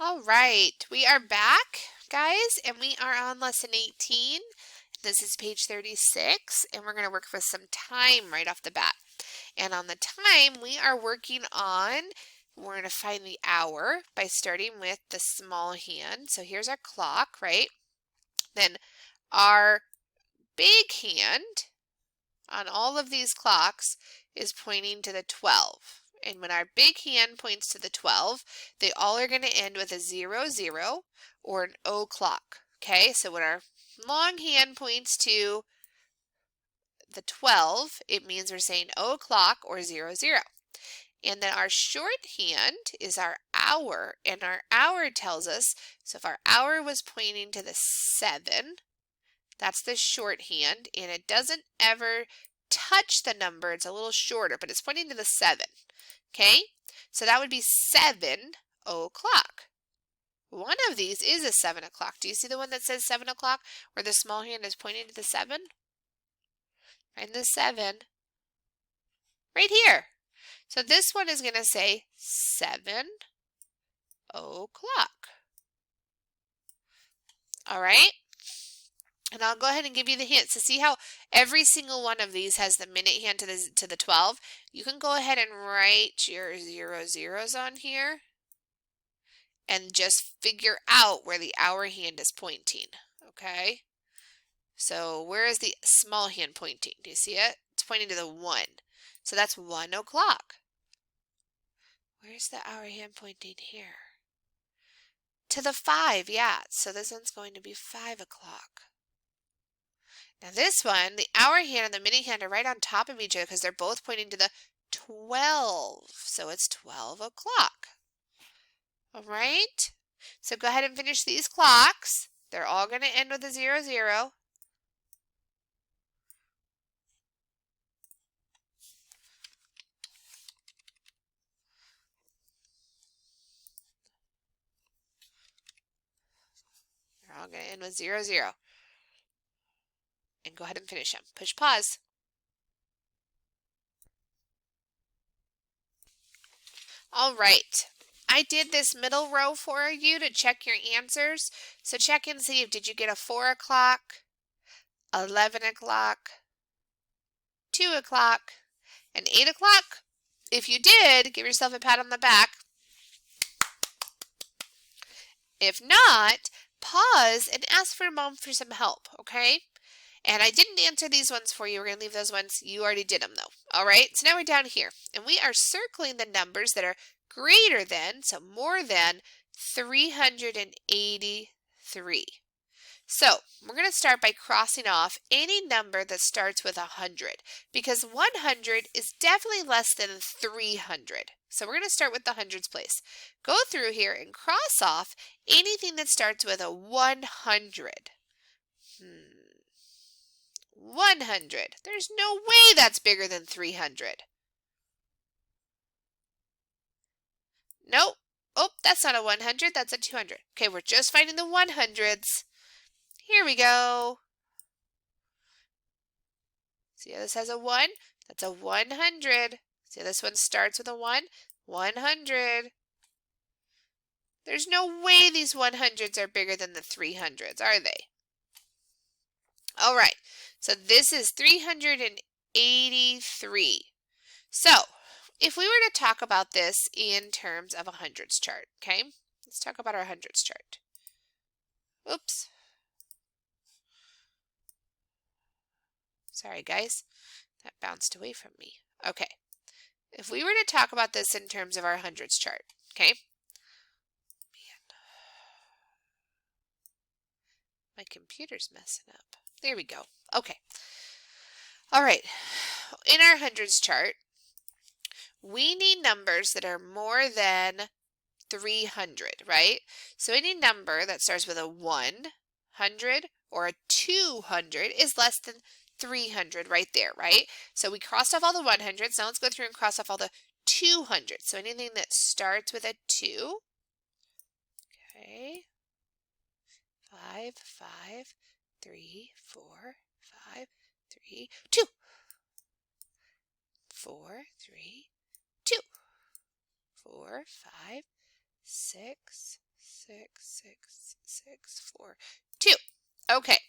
All right, we are back, guys, and we are on lesson 18. This is page 36, and we're going to work with some time right off the bat. And on the time, we're going to find the hour by starting with the small hand. So here's our clock, right? Then our big hand on all of these clocks is pointing to the 12. And when our big hand points to the 12, they all are going to end with a 00, 0 or an o'clock. Okay, so when our long hand points to the 12, it means we're saying o'clock or 00, 0. And then our short hand is our hour, and our hour tells us, so if our hour was pointing to the 7, that's the short hand, and it doesn't ever touch the number. It's a little shorter, but it's pointing to the 7. Okay, so that would be 7 o'clock. One of these is a 7 o'clock. Do you see the one that says 7 o'clock where the small hand is pointing to the 7? Find the 7 right here. So this one is going to say 7 o'clock. All right. And I'll go ahead and give you the hint. So see how every single one of these has the minute hand to the 12? You can go ahead and write your 00s on here and just figure out where the hour hand is pointing. Okay? So where is the small hand pointing? Do you see it? It's pointing to the 1. So that's 1 o'clock. Where's the hour hand pointing here? To the 5, yeah. So this one's going to be 5 o'clock. Now this one, the hour hand and the minute hand are right on top of each other because they're both pointing to the 12. So it's 12 o'clock. All right? So go ahead and finish these clocks. They're all going to end with a 00, 0. They're all going to end with 00, 0. And go ahead and finish them. Push pause. All right. I did this middle row for you to check your answers. So check and see if did you get a 4 o'clock, 11 o'clock, 2 o'clock, and 8 o'clock. If you did, give yourself a pat on the back. If not, pause and ask for mom for some help, okay? And I didn't answer these ones for you. We're going to leave those ones. You already did them though. All right, so now we're down here. And we are circling the numbers that are greater than, so more than 383. So we're going to start by crossing off any number that starts with 100 because 100 is definitely less than 300. So we're going to start with the hundreds place. Go through here and cross off anything that starts with a 100. 100. There's no way that's bigger than 300. Nope. Oh, that's not a 100. That's a 200. Okay, we're just finding the 100s. Here we go. See how this has a 1? That's a 100. See how this one starts with a 1? 100. There's no way these 100s are bigger than the 300s, are they? All right, so this is 383. So if we were to talk about this in terms of a hundreds chart, okay? Let's talk about our hundreds chart. Oops. Sorry, guys. That bounced away from me. Okay. If we were to talk about this in terms of our hundreds chart, okay? My computer's messing up. There we go. Okay. All right. In our hundreds chart, we need numbers that are more than 300, right? So any number that starts with a 100 or a 200 is less than 300 right there, right? So we crossed off all the 100s. Now let's go through and cross off all the 200s. So anything that starts with a 2, okay, 5, 5, 3, 4, 5, 3, 2. 4, 3, 2. 4, 5, 6, 6, 6, 6, 4, 2. Okay,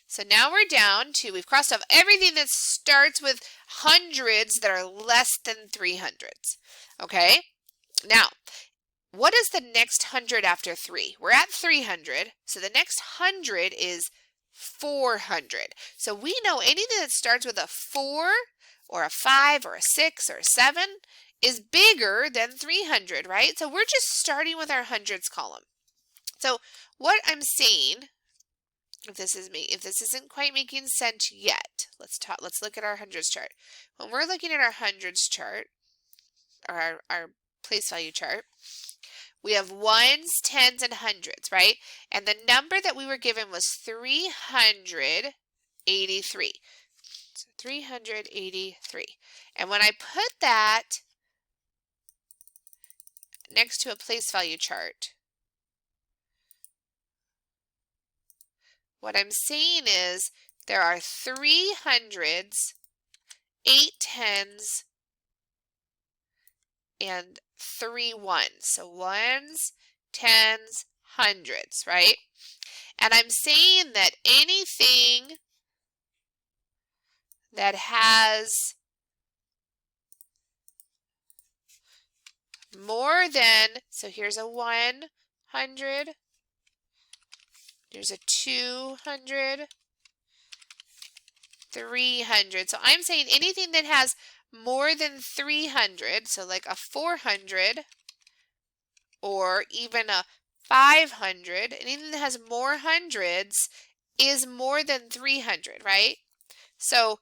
so now we're down to, we've crossed off everything that starts with hundreds that are less than 300s. Okay, now what is the next 100 after 3? We're at 300, so the next 100 is 400. So we know anything that starts with a 4 or a 5 or a 6 or a 7 is bigger than 300, right? So we're just starting with our hundreds column. So what I'm saying, if this isn't quite making sense yet, let's look at our hundreds chart. When we're looking at our hundreds chart, or our place value chart, we have ones, tens, and hundreds, right? And the number that we were given was 383. So 383. And when I put that next to a place value chart, what I'm saying is there are 3 hundreds, 8 tens, and 3 ones. So ones, tens, hundreds, right? And I'm saying that anything that has more than, so here's a 100, there's a 200, 300. So I'm saying anything that has more than 300, so like a 400 or even a 500, anything that has more hundreds is more than 300, right? So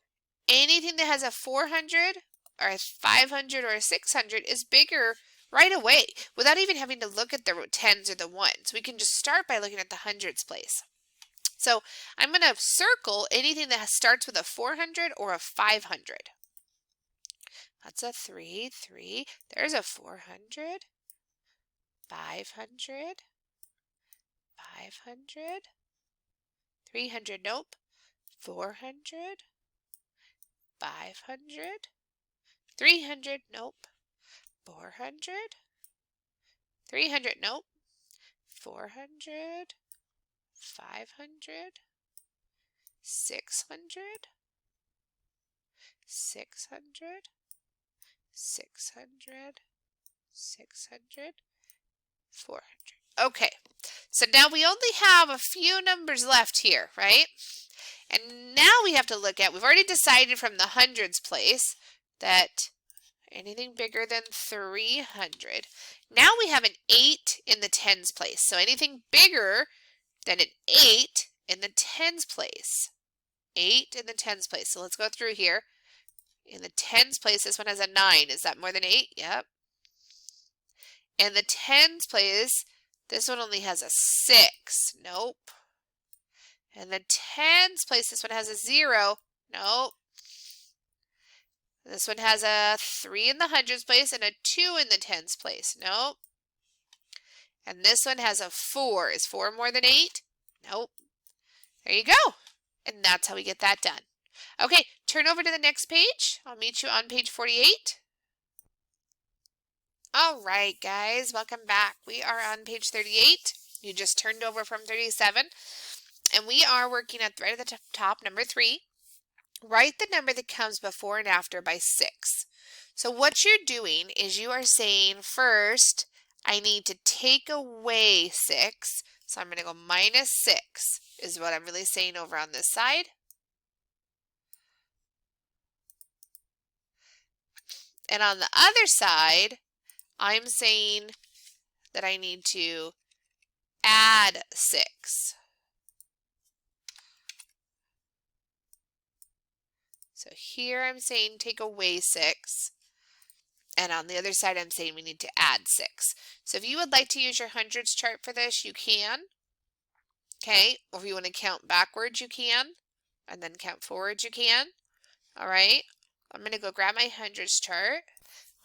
anything that has a 400 or a 500 or a 600 is bigger right away without even having to look at the tens or the ones. We can just start by looking at the hundreds place. So I'm going to circle anything that starts with a 400 or a 500. That's a 3, 3. There's a 400, 500, 500, 300, nope, 400, 500, 300, nope, 400, 300, nope, 400, 500, 600, 600, 600, 600, 400. Okay, so now we only have a few numbers left here, right? And now we have to look at, we've already decided from the hundreds place that anything bigger than 300. Now we have an 8 in the tens place. So anything bigger than an 8 in the tens place. 8 in the tens place. So let's go through here. In the tens place, this one has a 9. Is that more than 8? Yep. In the tens place, this one only has a 6. Nope. In the tens place, this one has a 0. Nope. This one has a 3 in the hundreds place and a 2 in the tens place. Nope. And this one has a 4. Is 4 more than 8? Nope. There you go. And that's how we get that done. Okay, turn over to the next page. I'll meet you on page 48. All right, guys, welcome back. We are on page 38. You just turned over from 37. And we are working at right at the top, number 3. Write the number that comes before and after by 6. So what you're doing is you are saying first, I need to take away 6. So I'm going to go minus 6 is what I'm really saying over on this side. And on the other side, I'm saying that I need to add 6. So here I'm saying take away 6. And on the other side, I'm saying we need to add 6. So if you would like to use your hundreds chart for this, you can. Okay, or if you want to count backwards, you can. And then count forwards, you can. All right, I'm going to go grab my hundreds chart.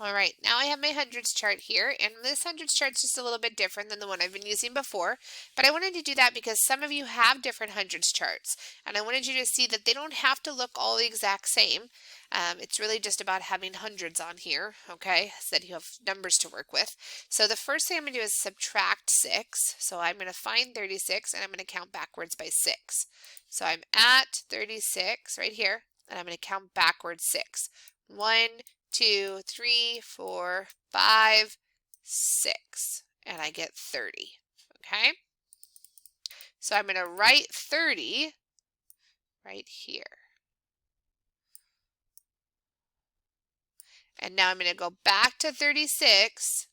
All right, now I have my hundreds chart here, and this hundreds chart is just a little bit different than the one I've been using before, but I wanted to do that because some of you have different hundreds charts, and I wanted you to see that they don't have to look all the exact same. It's really just about having hundreds on here, okay, so that you have numbers to work with. So the first thing I'm going to do is subtract 6, so I'm going to find 36, and I'm going to count backwards by 6. So I'm at 36 right here, and I'm going to count backwards 6. 1, 2, 3, 4, 5, 6, and I get 30, okay? So I'm going to write 30 right here. And now I'm going to go back to 36,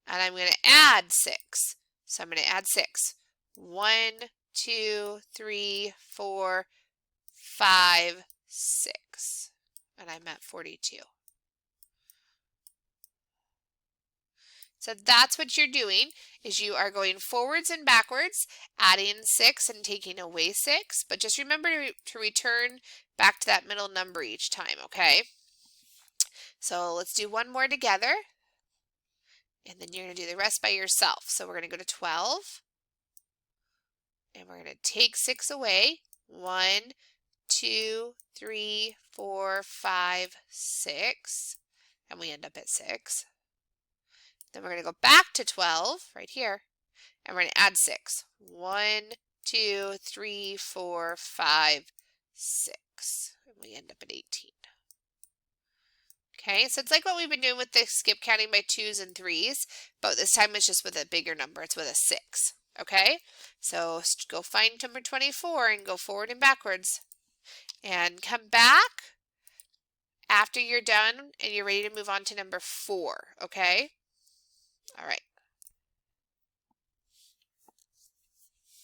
and I'm going to add 6. So I'm going to add 6. 1, 2, 3, 4, 5, 6, and I'm at 42. So that's what you're doing, is you are going forwards and backwards, adding 6 and taking away 6, but just remember to return back to that middle number each time, okay? So let's do one more together, and then you're going to do the rest by yourself. So we're going to go to 12, and we're going to take 6 away. 1, 2, 3, 4, 5, 6, and we end up at 6. Then we're going to go back to 12 right here, and we're going to add 6. 1, 2, 3, 4, 5, 6, and we end up at 18. Okay, so it's like what we've been doing with the skip counting by 2s and 3s, but this time it's just with a bigger number. It's with a 6. Okay, so go find number 24 and go forward and backwards, and come back after you're done and you're ready to move on to number 4. Okay. All right.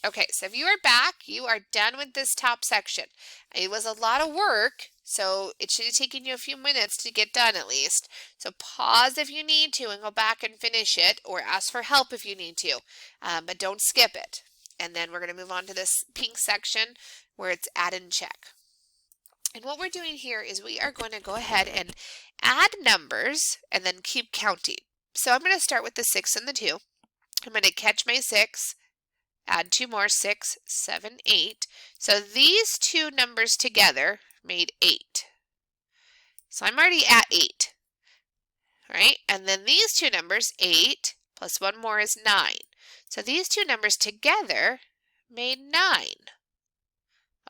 Okay, so if you are back, you are done with this top section. It was a lot of work, so it should have taken you a few minutes to get done at least. So pause if you need to and go back and finish it, or ask for help if you need to, but don't skip it. And then we're going to move on to this pink section where it's add and check. And what we're doing here is we are going to go ahead and add numbers and then keep counting. So I'm going to start with the 6 and the 2. I'm going to catch my 6, add 2 more, 6, 7, 8. So these two numbers together made 8. So I'm already at 8. All right, and then these two numbers, 8 plus 1 more is 9. So these two numbers together made 9.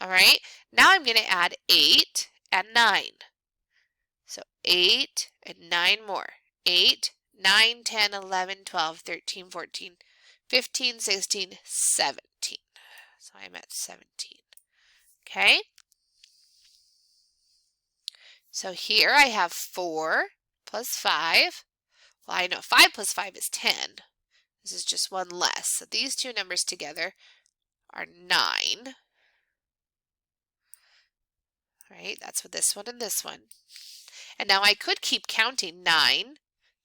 All right, now I'm going to add 8 and 9. So 8 and 9 more. 8, 9, 10, 11, 12, 13, 14, 15, 16, 17. So I'm at 17. Okay. So here I have 4 plus 5. Well, I know 5 plus 5 is 10. This is just one less. So these two numbers together are 9. Right? That's what this one and this one. And now I could keep counting 9,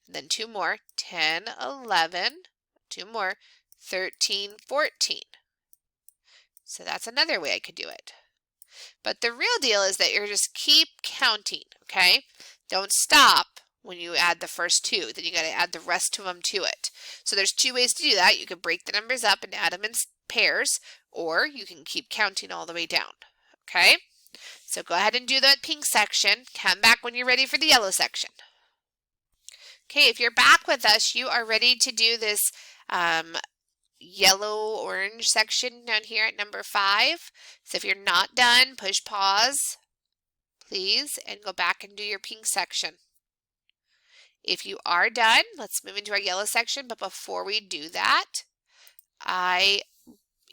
and then 2 more, 10, 11, 2 more, 13, 14. So that's another way I could do it. But the real deal is that you're just keep counting, okay? Don't stop when you add the first 2. Then you got to add the rest of them to it. So there's 2 ways to do that. You can break the numbers up and add them in pairs, or you can keep counting all the way down, okay? So go ahead and do that pink section. Come back when you're ready for the yellow section. Okay, if you're back with us, you are ready to do this yellow-orange section down here at number 5. So if you're not done, push pause, please, and go back and do your pink section. If you are done, let's move into our yellow section. But before we do that, I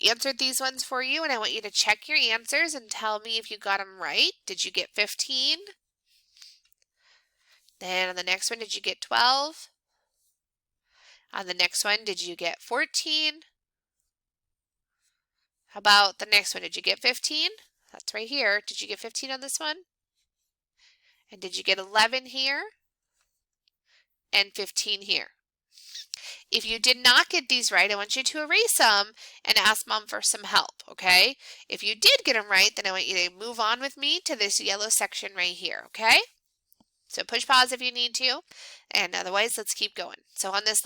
answered these ones for you, and I want you to check your answers and tell me if you got them right. Did you get 15? Then on the next one, did you get 12? On the next one, did you get 14? How about the next one? Did you get 15? That's right here. Did you get 15 on this one? And did you get 11 here? And 15 here? If you did not get these right, I want you to erase them and ask Mom for some help, okay? If you did get them right, then I want you to move on with me to this yellow section right here, okay? So push pause if you need to, and otherwise let's keep going. So on this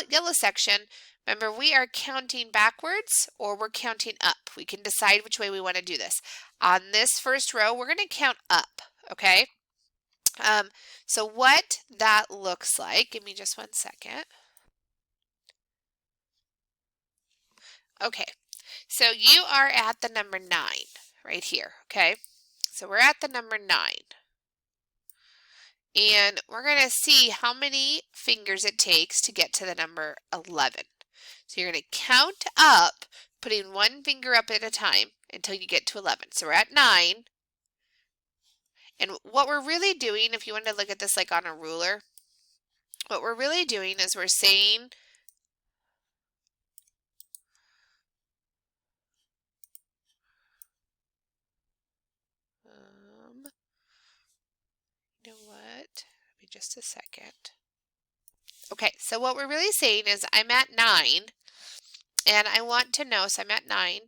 yellow section, remember we are counting backwards or we're counting up. We can decide which way we want to do this. On this first row, we're going to count up, okay? So what that looks like, give me just 1 second. Okay, so you are at the number 9 right here, okay? So we're at the number 9. And we're going to see how many fingers it takes to get to the number 11. So you're going to count up, putting one finger up at a time until you get to 11. So we're at 9. And what we're really doing, if you want to look at this like on a ruler, what we're really doing is we're saying you know what? Give me just a second. Okay, so what we're really saying is I'm at 9 and I want to know, so I'm at 9,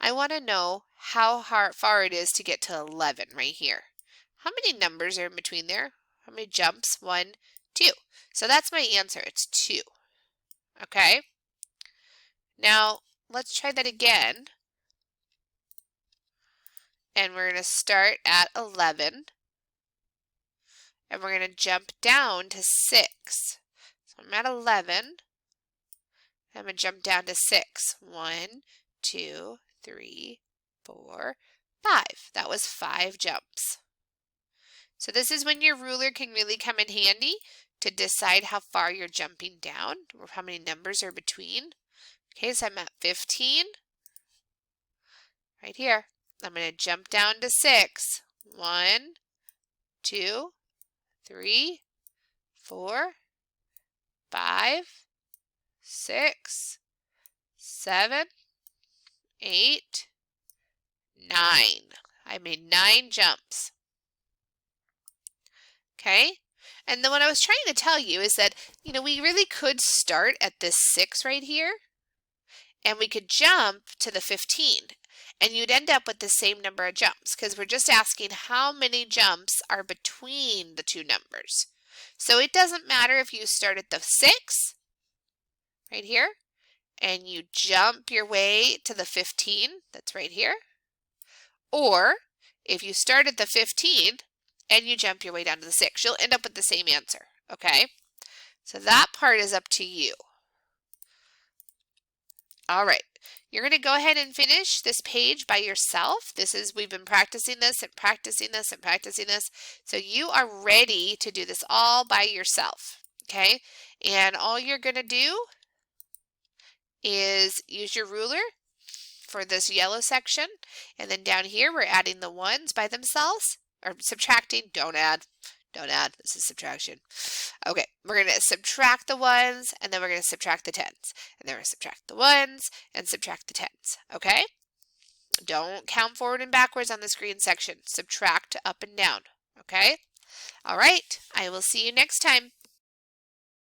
I want to know how far it is to get to 11 right here. How many numbers are in between there? How many jumps? 1, 2. So that's my answer, it's 2. Okay, now let's try that again. And we're going to start at 11. And we're going to jump down to 6. So I'm at 11. I'm going to jump down to 6. 1, 2, 3, 4, 5. That was 5 jumps. So this is when your ruler can really come in handy to decide how far you're jumping down or how many numbers are between. Okay, so I'm at 15. Right here. I'm going to jump down to 6. 1, 2, 3, 4, 5, 6, 7, 8, 9. I made 9 jumps. Okay? And then what I was trying to tell you is that, we really could start at this 6 right here, and we could jump to the 15, and you'd end up with the same number of jumps because we're just asking how many jumps are between the two numbers. So it doesn't matter if you start at the 6 right here and you jump your way to the 15 that's right here, or if you start at the 15 and you jump your way down to the 6, you'll end up with the same answer, okay? So that part is up to you. All right, you're going to go ahead and finish this page by yourself. We've been practicing this and practicing this and practicing this. So you are ready to do this all by yourself, okay? And all you're going to do is use your ruler for this yellow section. And then down here, we're adding the ones by themselves, or subtracting. Don't add. This is subtraction. Okay, we're going to subtract the ones, and then we're going to subtract the tens. And then we're going to subtract the ones and subtract the tens. Okay? Don't count forward and backwards on this green section. Subtract up and down. Okay? All right, I will see you next time.